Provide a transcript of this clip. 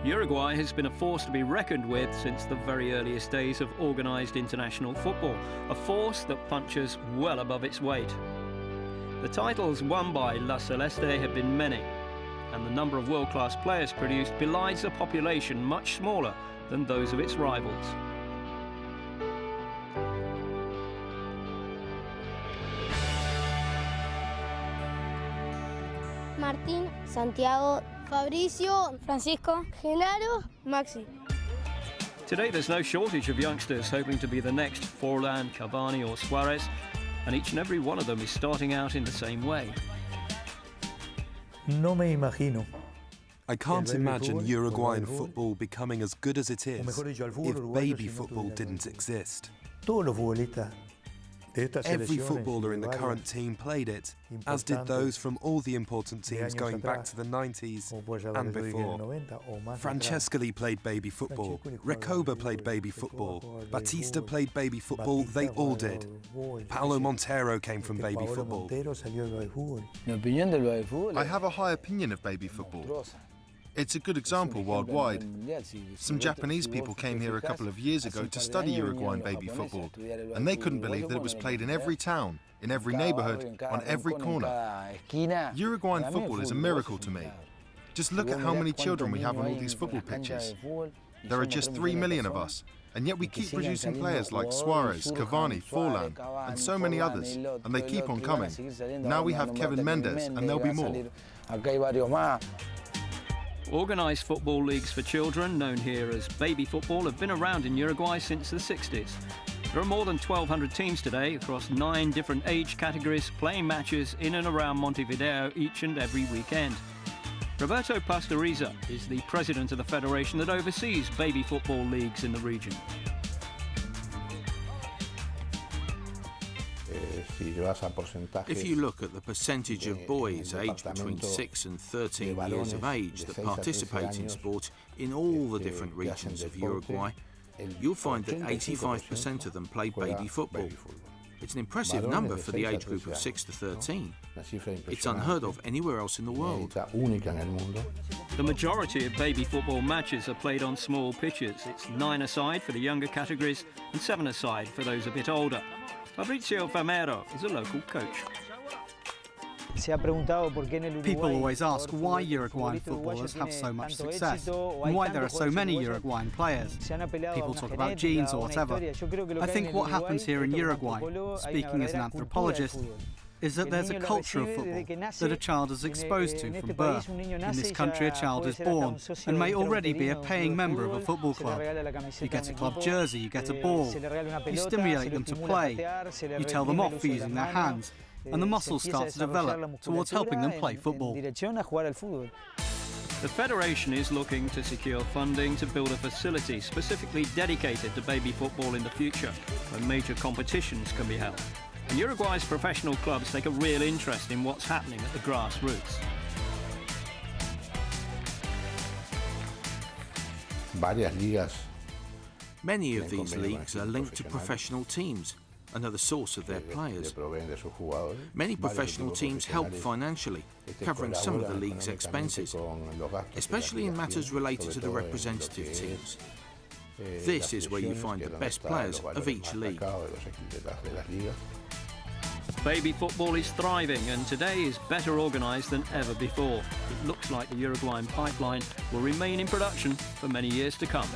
Uruguay has been a force to be reckoned with since the very earliest days of organised international football, a force that punches well above its weight. The titles won by La Celeste have been many, and the number of world-class players produced belies a population much smaller than those of its rivals. Martín, Santiago, Fabricio, Francisco, Genaro, Maxi. Today there's no shortage of youngsters hoping to be the next Forlan, Cavani or Suarez, and each and every one of them is starting out in the same way. No me imagino. I can't imagine Uruguayan football becoming as good as it is if baby football didn't exist. Every footballer in the current team played it, as did those from all the important teams going back to the 90s and before. Francescoli played baby football, Recoba played baby football, Batista played baby football, they all did. Paulo Montero came from baby football. I have a high opinion of baby football. It's a good example worldwide. Some Japanese people came here a couple of years ago to study Uruguayan baby football, and they couldn't believe that it was played in every town, in every neighborhood, on every corner. Uruguayan football is a miracle to me. Just look at how many children we have on all these football pitches. There are just 3 million of us, and yet we keep producing players like Suarez, Cavani, Forlan, and so many others, and they keep on coming. Now we have Kevin Mendes, and there'll be more. Organised football leagues for children, known here as baby football, have been around in Uruguay since the 60s. There are more than 1,200 teams today across 9 different age categories playing matches in and around Montevideo each and every weekend. Roberto Pastoriza is the president of the federation that oversees baby football leagues in the region. If you look at the percentage of boys aged between 6 and 13 years of age that participate in sport in all the different regions of Uruguay, you'll find that 85% of them play baby football. It's an impressive number for the age group of 6 to 13. It's unheard of anywhere else in the world. The majority of baby football matches are played on small pitches. It's 9-a-side for the younger categories and 7-a-side for those a bit older. Fabrizio Famero is a local coach. People always ask why Uruguayan footballers have so much success and why there are so many Uruguayan players. People talk about genes or whatever. I think what happens here in Uruguay, speaking as an anthropologist, is that there's a culture of football that a child is exposed to from birth. In this country, a child is born and may already be a paying member of a football club. You get a club jersey, you get a ball, you stimulate them to play, you tell them off for using their hands, and the muscles start to develop towards helping them play football. The Federation is looking to secure funding to build a facility specifically dedicated to baby football in the future, where major competitions can be held. And Uruguay's professional clubs take a real interest in what's happening at the grassroots. Many of these leagues are linked to professional teams, another source of their players. Many professional teams help financially, covering some of the league's expenses, especially in matters related to the representative teams. This is where you find the best players of each league. Baby football is thriving and today is better organised than ever before. It looks like the Uruguayan pipeline will remain in production for many years to come.